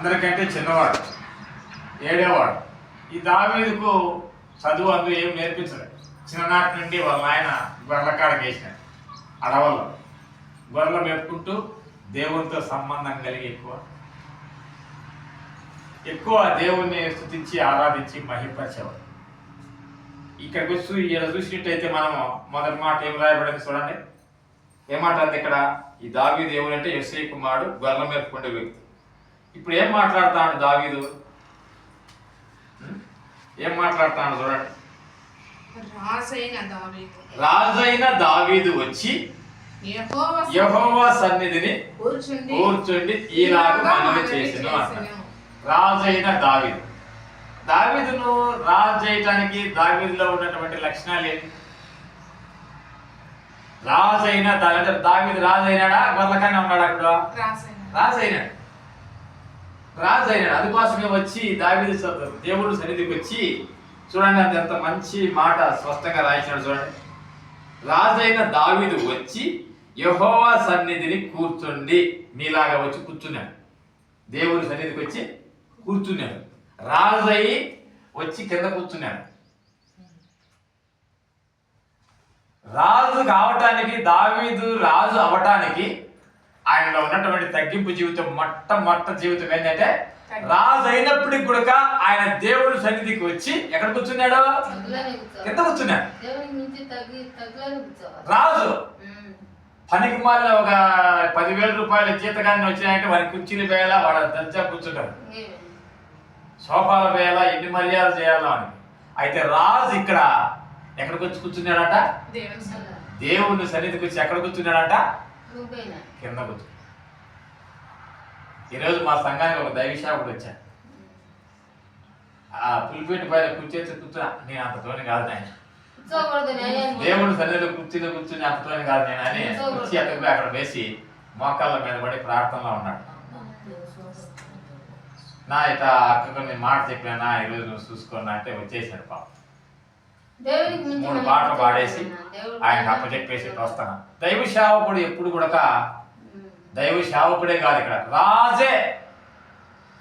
అందరికంటే చిన్నవాడు, ఏడేవాడు. ఈ దావీదుకు చదువు అందు ఏం నేర్పించలేదు. చిన్ననాటి నుండి వాళ్ళ ఆయన గొర్రెల కాడకి వేసినాడు. అడవుల్లో గొర్రెలు మేపుకుంటూ దేవునితో సంబంధం కలిగి ఎక్కువ దేవుణ్ణి స్తుతించి ఆరాధించి మహింపరిచేవాడు. ఇక్కడికి వచ్చి ఇలా చూసినట్టయితే మనము మొదటి మాట ఏం రాయబడింది చూడండి. ఏమాట ఇక్కడ ఈ దావీదు దేవుడంటే యెష్షయి కుమారుడు, గొర్రెల మేపుకునే వ్యక్తి. ఇప్పుడు ఏం మాట్లాడుతాడు దావీదు? ఏం మాట్లాడుతాడు చూడండి. రాజైన దావీదు వచ్చి యెహోవా సన్నిధిని కూర్చుండి ఈలాగా మనవి చేసెను అన్నాడు. రాజైన దావీదు. దావీదును రాజు చేయటానికి దావీదులో ఉన్నటువంటి లక్షణాలు ఏంటి? రాజైన దావీదు రాజు అయినాడా? గొర్రెలకన్నా ఉన్నాడు అక్కడ? రాజు అయినాడు. అందుకోసమే వచ్చి దావీదు దేవుడు సన్నిధికి వచ్చి చూడండి, అంత ఎంత మంచి మాట స్పష్టంగా రాయించాడు చూడండి. రాజైన దావీదు వచ్చి యెహోవా సన్నిధిని కూర్చోండి, నీలాగా వచ్చి కూర్చున్నాడు. దేవుడి సన్నిధికి వచ్చి కూర్చున్నాడు. రాజు అయి వచ్చి కింద కూర్చున్నాడు. రాజు కావటానికి, దావీదు రాజు అవటానికి ఆయనలో ఉన్నటువంటి తగ్గింపు జీవితం, మొట్ట జీవితం ఏంటంటే రాజు అయినప్పటికి కూడా ఆయన దేవుడి సన్నిధికి వచ్చి ఎక్కడ కూర్చున్నాడు? కింద కూర్చున్నాడు. రాజు పనికి మాలిన ఒక 10,000 రూపాయల జీతగాన్ని వచ్చినాయంటే వారి కుర్చీలు వేయాల, వాడు దర్జా కూర్చుంటాడు. సోఫాల వేయాలా, ఎన్ని మర్యాద చేయాలా అని. అయితే రాజు ఇక్కడ ఎక్కడికి వచ్చి కూర్చున్నాడట? దేవుని సన్నిధికి వచ్చి ఎక్కడ కూర్చున్నాడట? కింద కూర్చున్నాడు. ఈరోజు మా సంఘానికి ఒక దైవసేవకుడు వచ్చాడు. ఆ పులిపేట పైన కూర్చున్నా, నేను అంత తోని కాదు నాయన, దేవుడి సన్నిధిలో కూర్చుని అంత తోని కాదు నేను అని వచ్చి అతను అక్కడ వేసి మోకాళ్ళ మీద పడి ప్రార్థనలో ఉన్నాడు. నా ఇట్లా అక్కకు నేను మాట చెప్పినా, ఈరోజు నువ్వు చూసుకున్నా అంటే వచ్చేసాడు పాపం. 3 పాటలు పాడేసి ఆయనకు అప్పచెప్పేసి వస్తాను. దైవ సేవకుడు ఎప్పుడు కూడా దైవ సేవకుడే కాదు, ఇక్కడ రాజే.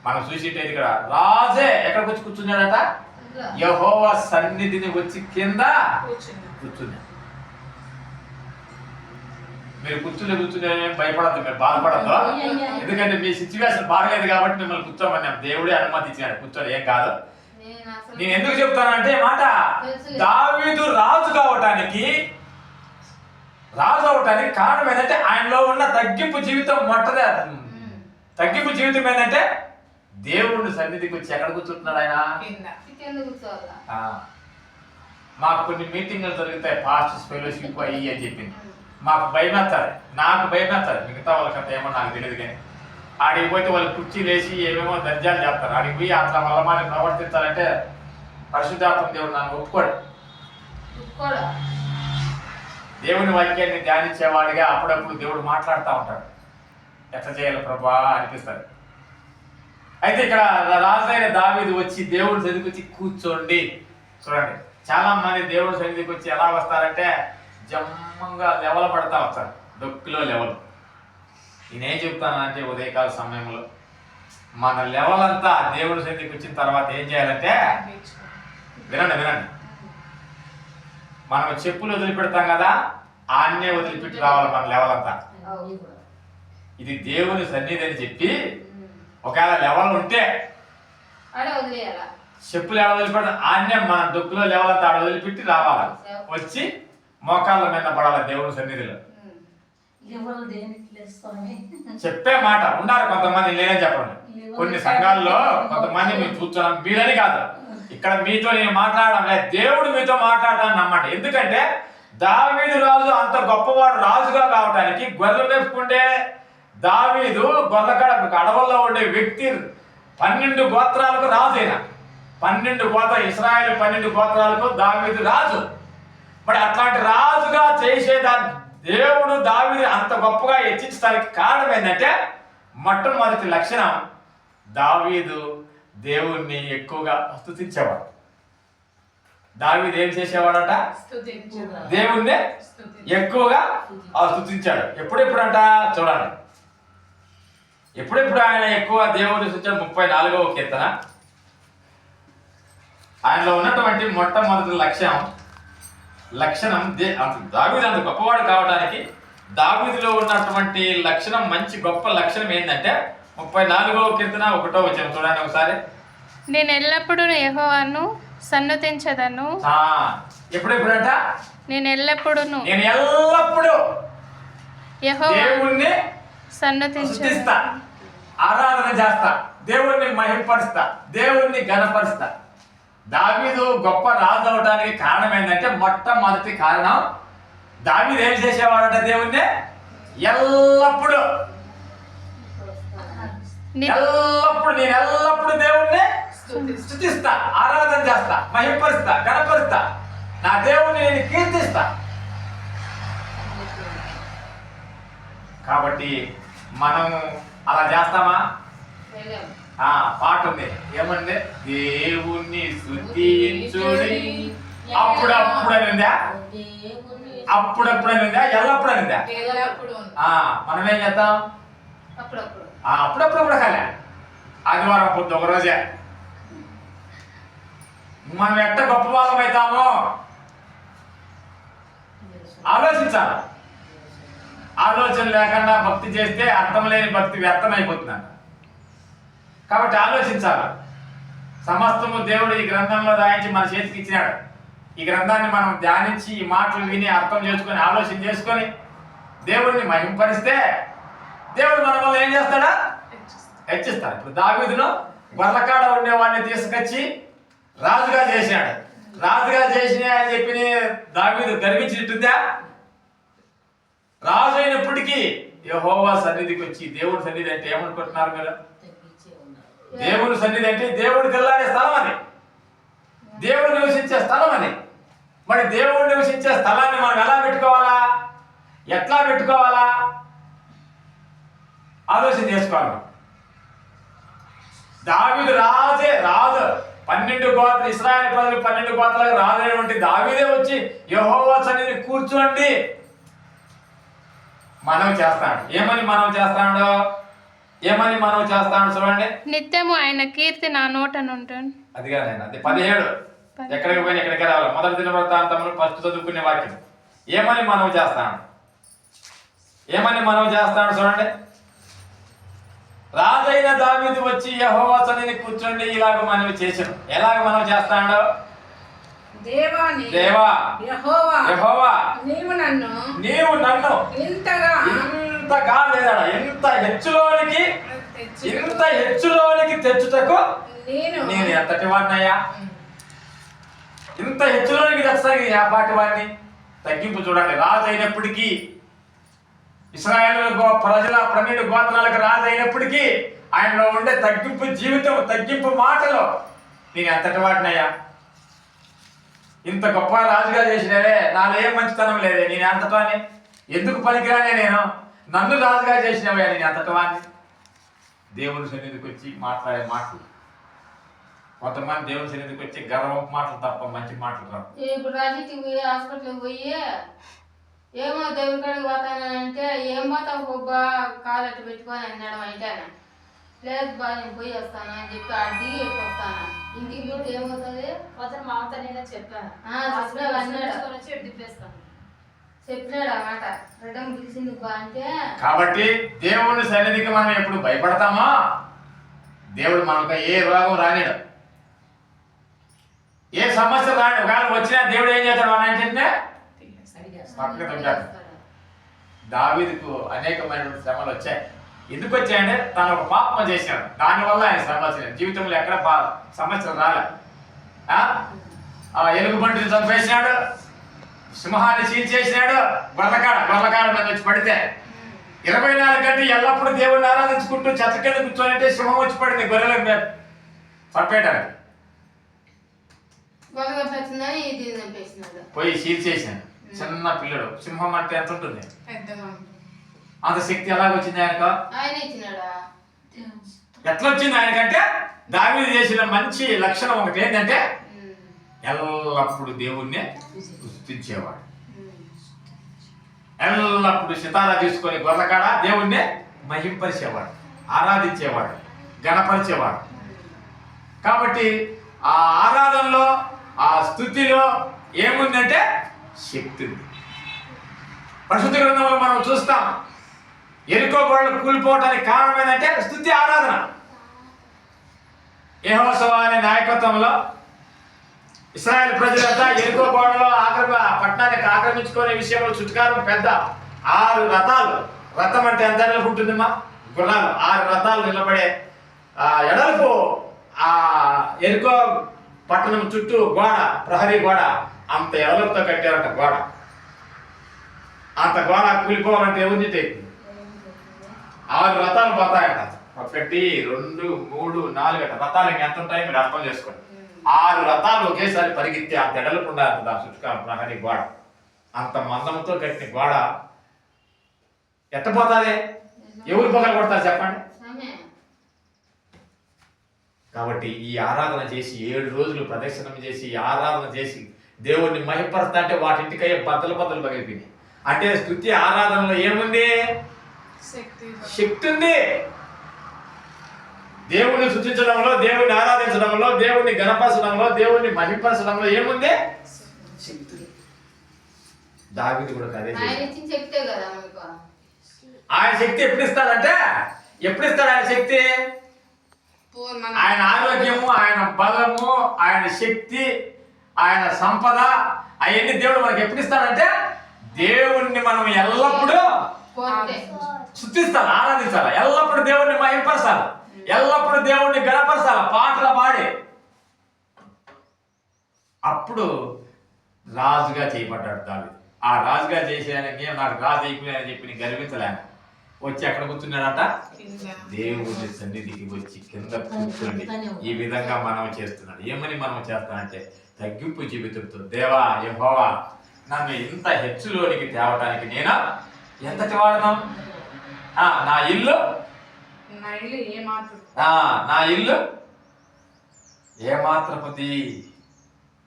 మనం చూసేటది ఇక్కడ రాజే ఎక్కడికి వచ్చి కూర్చున్నాడట? యెహోవా సన్నిధిని వచ్చి కింద కూర్చున్నాడు. మీరు కూర్చునే భయపడద్దు, మీరు బాధపడద్దు. ఎందుకంటే మీ సిచ్యువేషన్ బాగలేదు కాబట్టి మిమ్మల్ని కూర్చోమని దేవుడే అనుమతి ఇచ్చినాడు. కూర్చోడు, ఏం కాదు. నేను ఎందుకు చెప్తానంటే మాట, దావీదు రాజు అవటానికి కారణం ఏంటంటే ఆయనలో ఉన్న తగ్గింపు జీవితం. తగ్గింపు జీవితం ఏంటంటే దేవుడి సన్నిధికి వచ్చి ఎక్కడ కూర్చుంటున్నాడు ఆయన? మాకు కొన్ని మీటింగ్లు జరుగుతాయి, పాస్టర్స్ ఫెలోషిప్ అయ్యి అని చెప్పింది. మాకు భయమేస్తారు, నాకు భయమేస్తారు, మిగతా వాళ్ళకంత ఏమో నాకు తెలియదు. కానీ ఆడికి పోతే వాళ్ళు కుర్చీలు వేసి ఏమేమో దర్జాలు చేస్తారు. ఆడికి పోయి అట్లా వల్ల మనం ప్రవర్తించాలంటే పరిశుద్ధాత్మ దేవుడు నన్ను ఒప్పుకోడు. దేవుని వాక్యాన్ని ధ్యానించేవాడిగా అప్పుడప్పుడు దేవుడు మాట్లాడుతూ ఉంటాడు. ఎట్లా చేయాలి ప్రభా అనిపిస్తాడు. అయితే ఇక్కడ రాజైన దావీదు వచ్చి దేవుడి సన్నిధికి వచ్చి కూర్చోండి. చూడండి, చాలా మంది దేవుడి సన్నిధికి వచ్చి ఎలా వస్తారంటే జమ్మంగా లెవెల్ పడతా వస్తారు, డొక్కులో లెవెల్. నేనేం చెప్తానంటే ఉదయకాల సమయంలో మన లెవెల్ అంతా దేవుడి సన్నిధికి వచ్చిన తర్వాత ఏం చేయాలంటే, వినండి, మనం చెప్పులు వదిలిపెడతాం కదా, ఆన్నే వదిలిపెట్టి రావాలి మన లెవెల్ అంతా. ఇది దేవుని సన్నిధి అని చెప్పి ఒకవేళ లెవెల్ ఉంటే చెప్పులు ఎలా వదిలిపెడతాం, ఆన్నే మన డొక్కులో లెవెల్ అంతా ఆడ వదిలిపెట్టి రావాలి. వచ్చి మోకాళ్ళ మీద పడాలి దేవుని సన్నిధిలో. చెప్పే మాట ఉండాలి. కొంతమంది లేదని చెప్పండి. కొన్ని సంఘాల్లో కొంతమంది మీరు కూర్చోడం మీరని కాదు, ఇక్కడ మీతో నేను మాట్లాడడం లేదు, దేవుడు మీతో మాట్లాడతాను నమ్మండి. ఎందుకంటే దావీదు రాజు అంత గొప్పవాడు రాజుగా కావటానికి గొర్రెలు మేపుకుంటే దావీదు గొర్రెకాడ అడవుల్లో ఉండే వ్యక్తి 12 గోత్రాలకు రాజు అయినా. 12 గోత్రాలు, ఇశ్రాయేలు 12 గోత్రాలకు దావీదు రాజు. మరి అట్లాంటి రాజుగా చేసేదాన్ని దేవుడు దావీదు అంత గొప్పగా హెచ్చించడానికి కారణం ఏంటంటే, మొట్టమొదటి లక్షణం దావీదు దేవుణ్ణి ఎక్కువగా స్తుతించేవాడు. దావీదు ఏం చేసేవాడట? దేవుణ్ణి ఎక్కువగా స్తుతించాడు. ఎప్పుడెప్పుడంట చూడండి, ఎప్పుడెప్పుడు ఆయన ఎక్కువ దేవుడిని సూచించాడు? 34వ కీర్తన. ఆయనలో ఉన్నటువంటి మొట్టమొదటి లక్షణం దావీదు అంత గొప్పవాడు కావడానికి దావీదులో ఉన్నటువంటి లక్షణం, మంచి గొప్ప లక్షణం ఏంటంటే 34వ కీర్తన 1వ వచనం చూడండి ఒకసారి. నేను ఎల్లప్పుడూ యెహోవాను సన్నుతించెదను. ఎప్పుడెప్పుడంట? నేను ఎల్లప్పుడూ దేవుణ్ణి సన్నుతించేస్తా, ఆరాధన చేస్తా, దేవుణ్ణి మహిమపరుస్తా, దేవుణ్ణి ఘనపరుస్తా. దావీదు గొప్ప రాజు అవడానికి కారణం ఏంటంటే, మొట్టమొదటి కారణం దావీదు ఏం చేసేవాడంటే దేవుణ్ణి ఎల్లప్పుడు దేవుణ్ణి స్తుతిస్తా, ఆరాధన చేస్తా, మహిమపరుస్తా, ఘనపరుస్తా, నా దేవుణ్ణి నేను కీర్తిస్తా. కాబట్టి మనం అలా చేస్తామా? పాట ఉంది, ఏమంటే దేవుణ్ణి స్తుతించుడి అప్పుడప్పుడు అని ఉందా? అప్పుడప్పుడు అని ఉందా? ఎల్లప్పుడు అని ఉందా? మనం ఏం చేద్దాం? అప్పుడప్పుడు కూడా కాలే, ఆదివారం పొద్దు ఒక రోజే. మనం ఎట్ట గొప్ప వాళ్ళం అవుతామో ఆలోచించాలి. ఆలోచన లేకుండా భక్తి చేస్తే అర్థం లేని భక్తి వ్యర్థమైపోతుందంట. కాబట్టి ఆలోచించాలి. సమస్తము దేవుడు ఈ గ్రంథంలో రాయించి మన చేతికి ఇచ్చినాడు. ఈ గ్రంథాన్ని మనం ధ్యానించి, ఈ మాటలు విని అర్థం చేసుకొని, ఆలోచన చేసుకొని దేవుడిని మహింపరిస్తే దేవుడు మన వల్ల ఏం చేస్తాడా? హెచ్చిస్తాడు. ఇప్పుడు దావీదును గొర్రెకాడ ఉండేవాడిని తీసుకొచ్చి రాజుగా చేసినాడు. రాజుగా చేసిన అని చెప్పి దావీదు గర్వించినట్టుందా? రాజు అయినప్పటికీ యెహోవా సన్నిధికి వచ్చి, దేవుడి సన్నిధి అంటే ఏమనుకుంటున్నారు మీరు? దేవుడి సన్నిధి అంటే దేవుడు తెల్లాడే స్థలం అని, దేవుడు నివసించే స్థలం అని. మరి దేవుడు నివసించే స్థలాన్ని మనం ఎలా పెట్టుకోవాలా? ఎట్లా పెట్టుకోవాలా? ఆలోచన చేసుకోవాలి. దావీదు రాజు 12 గోత్ర ఇశ్రాయేలు ప్రజలు 12 గోత్రాలకు రాజు అయినటువంటి దావీదే వచ్చి యెహోవా సన్నిధిని కూర్చోండి మనం చేస్తాడు. ఏమని మనం చేస్తాడు? చూడండి. నిత్యము ఆయన కీర్తి నా నోట నుండును. అది కాదు, అది 17. ఎక్కడికి పోయినా ఎక్కడికి రావాలి. మొదటి దినవృత్తాంతంలో ఫస్ట్ చదువుకునే వాక్యం. ఏమని మనం చేస్తాడు చూడండి. రాజైన దావీదు వచ్చి యెహోవా సన్నిధిని కూర్చోండి ఇలాగ మనవి చేసాడు. ఎలాగ మనం చేస్తాడో? దేవా యెహోవా నీవు నన్ను ఇంతగా లేదా ఇంత హెచ్చులోనికి తెచ్చుటకు నేను ఎంతటి వాడినయ్యా? ఇంత హెచ్చులోనికి తెచ్చాను ఆ పాటి వాడిని. తగ్గింపు చూడండి. రాజు అయినప్పటికీ, ఇశ్రాయేలు ప్రజల 12 గోత్రాలకు రాజు అయినప్పటికీ ఆయనలో ఉండే తగ్గింపు జీవితం, తగ్గింపు మాటలు, నేను ఎంతటి వాడినయ్యా? ఇంత గొప్ప రాజుగా చేసినవే, నాలో ఏం మంచితనం లేదే, నేను ఎంతటాన్ని, ఎందుకు పనికిరానే నేను, నన్ను రాజుగా చేసినవే, నేను ఎంతటవాన్ని. దేవుని సన్నిధికి వచ్చి మాట్లాడే మాటలు, కొంతమంది దేవుని సన్నిధికి వచ్చి గర్వం మాటలు తప్ప మంచి మాటలు రావు. ఇప్పుడు రాజీకి పోయి హాస్పిటల్కి పోయి ఏమో దేవుడి కాడికి పోతానంటే ఏం పోతావు గొబ్బా కాలు అట్టు పెట్టుకొని అన్నాడు. అంటే లేదు బా నేను పోయి వస్తాను అని చెప్పి అడిగి వస్తాను. ఇంటికి పోతే ఏమవుతుంది? మామతో నేను చెప్పాను చెప్పినాడు ఆ మాట. రెడ్డం పిలిచింది బా అంటే. కాబట్టి దేవుని సన్నిధికి మనం ఎప్పుడు భయపడతామో దేవుడు మనకు ఏ రోగం రానిడు, ఏ సమస్య రాని. ఒకవేళ వచ్చినా దేవుడు ఏం చేస్తాడు? మన ఏంటంటే పక్కన ఉంటాడు. దావీదుకు అనేకమైన శ్రమలు వచ్చాయి. ఎందుకు వచ్చాయంటే తను ఒక పాపం చేశాడు, దానివల్ల ఆయన శ్రమ వచ్చినాయి. జీవితంలో ఎక్కడ సమస్యలు రాలే. ఎలుగుబంటిని చంపేసినాడు, సింహాన్ని చీల్చేసినాడు, గొర్రెకాడ మీద వచ్చి పడితే 24 గంటలు ఎల్లప్పుడూ దేవుడిని ఆరాధించుకుంటూ చెత్త కింద కూర్చోనంటే సింహం వచ్చి పడింది గొర్రెల మీద చంపేయడానికి. పోయి చీల్చేసినాడు. చిన్న పిల్లడు, సింహం అంటే ఎంత ఉంటుంది? అంత శక్తి ఎలాగొచ్చింది ఆయనకు? ఎట్లా వచ్చింది ఆయనకంటే? దావీదు చేసిన మంచి లక్షణం ఒకటి ఏంటంటే ఎల్లప్పుడు దేవుణ్ణి స్తుతించేవాడు. ఎల్లప్పుడు సితారా తీసుకొని గొర్రెకాడ దేవుణ్ణి మహింపరిచేవాడు. ఆరాధించేవాడు, గణపరిచేవాడు. కాబట్టి ఆ ఆరాధనలో, ఆ స్తుతిలో ఏముందంటే శక్తి ఉంది. పరిశుద్ధ గ్రంథంలో మనం చూస్తాం, ఎరికో గోడలు కూలిపోవడానికి కారణం ఏంటంటే స్తుతి, ఆరాధన. యెహోషువ అనే నాయకత్వంలో ఇశ్రాయేల్ ప్రజలంతా ఎరికో గోడలో పట్టణానికి ఆక్రమించుకునే విషయంలో చుట్టుకారం పెద్ద 6 రథాలు, రథం అంటే ఎంత నిలబడుతుందమ్మా, గుర్రాలు 6 రథాలు నిలబడే ఎడల్పు ఆ ఎరుకో పట్టణం చుట్టూ గోడ, ప్రహరీ గోడ అంత ఎడలపుతో కట్టారంట గోడ. అంత గోడ కూలిపోవాలంటే ఏముంది? 6 రథాలు పోతాయంట. 1 2 3 4 రథాలు ఎంత ఉంటాయి మీరు అర్థం చేసుకోండి. 6 రథాలు ఒకేసారి పరిగెత్తి అంత ఎడలపు ఉండాలి దాని చుట్టుకాలం ప్రహరీ గోడ. అంత మందంతో కట్టిన గోడ ఎట్టపోతాదే? ఎవరు పగలు కొడతారు చెప్పండి? కాబట్టి ఈ ఆరాధన చేసి 7 రోజులు ప్రదక్షిణం చేసి ఆరాధన చేసి దేవుణ్ణి మహిమపరుస్తా అంటే వాటింటికయ్యే బద్దలు పగిలిపోయినాయి. అంటే స్తుతి ఆరాధనలో ఏముంది? శక్తి ఉంది. దేవుణ్ణి స్తుతించడంలో, దేవుణ్ణి ఆరాధించడంలో, దేవుణ్ణి గణపరచడంలో, దేవుణ్ణి మహిమపరచడంలో ఏముంది? శక్తి. దావీదు కూడా అదే ఆయన శక్తి ఎప్పుడు ఇస్తాడంటే, ఎప్పుడు ఇస్తాడు ఆయన శక్తి? ఆయన ఆరోగ్యము, ఆయన బలము, ఆయన శక్తి, ఆయన సంపద అవన్నీ దేవుడు మనకి ఎప్పుడు ఇస్తాడంటే, దేవుణ్ణి మనం ఎల్లప్పుడూ స్తుతిస్తాం, ఆరాధించాలి, ఎల్లప్పుడూ దేవుణ్ణి మహిమపరచాలి, ఎల్లప్పుడూ దేవుణ్ణి గణపరచాలి, పాటలు పాడి. అప్పుడు రాజుగా చేయబడ్డాడు దావీదు. ఆ రాజుగా చేసేయడానికి నాకు రాజు అయిపోయానని చెప్పి గర్వించలేను. వచ్చి ఎక్కడ కూర్చున్నాడట? దేవుడి సన్నిధికి వచ్చి కింద కూర్చోండి. ఈ విధంగా మనం చేస్తున్నాడు. ఏమని మనం చేస్తామంటే తగ్గింపు జీవితంతో, దేవా యెహోవా నన్ను ఇంత హెచ్చులోనికి తేవటానికి నేను ఎంతటి వాడను? నా ఇల్లు ఏమాత్రపతి.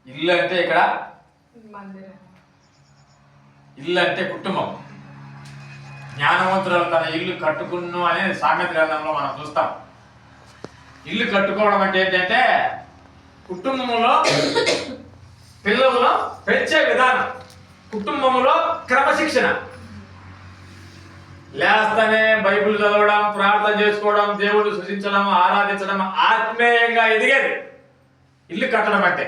ఇల్లు అంటే ఇక్కడ ఇల్లు అంటే కుటుంబం. జ్ఞానవంతురాలు తన ఇల్లు కట్టుకున్ను అనే సామెత గ్రంథంలో మనం చూస్తాం. ఇల్లు కట్టుకోవడం అంటే ఏంటంటే కుటుంబంలో పిల్లలను పెంచే విధానం, కుటుంబంలో క్రమశిక్షణ. లేస్తనే బైబిల్ చదవడం, ప్రార్థన చేసుకోవడం, దేవుడు సృష్టించడం, ఆరాధించడం, ఆత్మీయంగా ఎదిగేది ఇల్లు కట్టడం అంటే.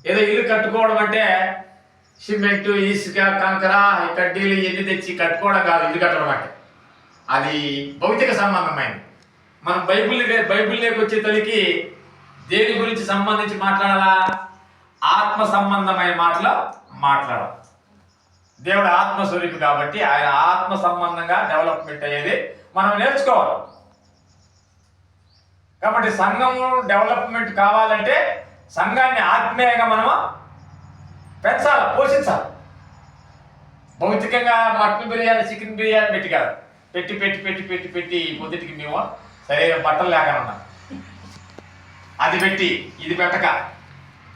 ఏదో ఇల్లు కట్టుకోవడం అంటే సిమెంట్, ఇసుక, కంకర, కడ్డీలు ఎన్ని తెచ్చి కట్టుకోవడం కాదు ఇల్లు కట్టడం అంటే. అది భౌతిక సంబంధమైనది. మనం బైబిల్లోకి వచ్చే తల్లికి దేని గురించి సంబంధించి మాట్లాడాలా? ఆత్మ సంబంధమైన మాటలు మాట్లాడాలి. దేవుడు ఆత్మస్వరూపి కాబట్టి ఆయన ఆత్మ సంబంధంగా డెవలప్మెంట్ అయ్యేది మనం నేర్చుకోవాలి. కాబట్టి సంఘము డెవలప్మెంట్ కావాలంటే సంఘాన్ని ఆత్మీయంగా మనము పెంచాలి, పోషించాలి. భౌతికంగా మటన్ బిర్యానీ, చికెన్ బిర్యానీ పెట్టి కాదు, పెట్టి పెట్టి పెట్టి పెట్టి పెట్టి పొద్దుటికి మేము సరైన బట్టలు లేకుండా ఉన్నాం. అది పెట్టి ఇది పెట్టక,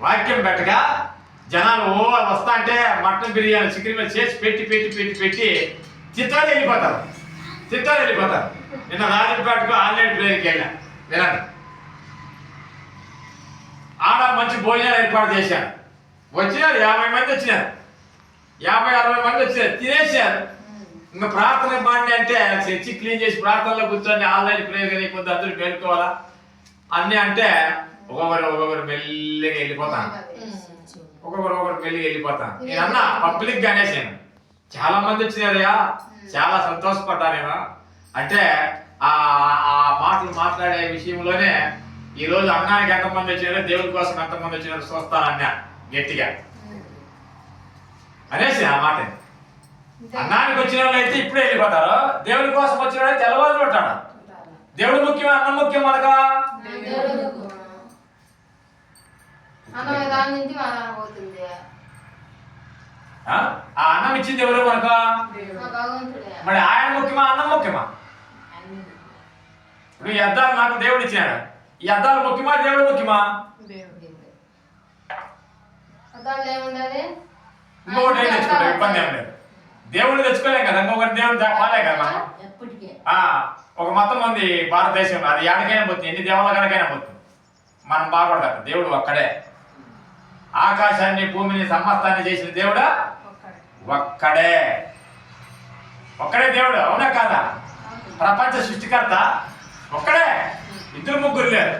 వాక్యం పెట్టక, జనాలు వస్తా అంటే మటన్ బిర్యానీ, చికెన్ బిర్యానీ చేసి పెట్టి పెట్టి పెట్టి పెట్టి చిత్రాలు వెళ్ళిపోతారు. నిన్న రాజంపేటకు ఆన్లైన్ ప్లేయర్కి వెళ్ళా. వినండి, ఆడ మంచి భోజనాలు ఏర్పాటు చేశాను. వచ్చినారు 50 మంది వచ్చినారు, 50-60 మంది వచ్చినారు, తినేసారు. ఇంకా ప్రార్థన బాండి అంటే చర్చి క్లీన్ చేసి ప్రార్థనలో కూర్చొని ఆన్లైన్ ప్రేయర్ అయిపోతే అందరూ మేలుకోవాలా అన్నీ అంటే ఒక్కొక్కరు మెల్లిగా వెళ్ళిపోతాను. ఒక్కొక్కరు మెల్లిగా వెళ్ళిపోతాను. నేను అన్నా పబ్లిక్ గా అనేసాను, చాలా మంది వచ్చినారయ్యా, చాలా సంతోషపడ్డారేమో అంటే ఆ మాటలు మాట్లాడే విషయంలోనే ఈరోజు అన్నానికి ఎంతమంది వచ్చినారో, దేవుడి కోసం ఎంతమంది వచ్చినారో చూస్తానన్నా గట్టిగా అనేసి ఆ మాట. అన్నానికి వచ్చిన వాళ్ళు అయితే ఇప్పుడే వెళ్ళిపోతారు, దేవుడి కోసం వచ్చిన వాళ్ళు తెల్లవారు ఉంటాడు. దేవుడు ముఖ్యం, అన్నం ముఖ్యం మనక. ఆ అన్నం ఇచ్చింది ఎవరు మనక? మరి ఆయన ముఖ్యమా, అన్నం ముఖ్యమా? ఇప్పుడు ఈ అద్దాలు నాకు దేవుడు ఇచ్చినాడు, ఈ అద్దాలు ముఖ్యమా, దేవుడు ముఖ్యమా? ఇంకోటి ఏం తెచ్చుకుంటాం, ఇబ్బంది ఏం లేదు. దేవుడిని తెచ్చుకోలేం కదా, ఇంకొకరి దేవుని చెప్పాలే కదా మనం. ఎప్పటికే ఆ, ఒక మతం ఉంది భారతదేశంలో, అది ఎక్కడికైనా పోతుంది, ఎన్ని దేవాల కాడికైనా పోతుంది. మనం బాగుపడతాం. దేవుడు ఒక్కడే. ఆకాశాన్ని భూమిని సమస్తాన్ని చేసిన దేవుడా ఒక్కడే. ఒక్కడే దేవుడు, అవునా కాదా? ప్రపంచ సృష్టికర్త ఒక్కడే, ఇద్దరు ముగ్గురు లేరు.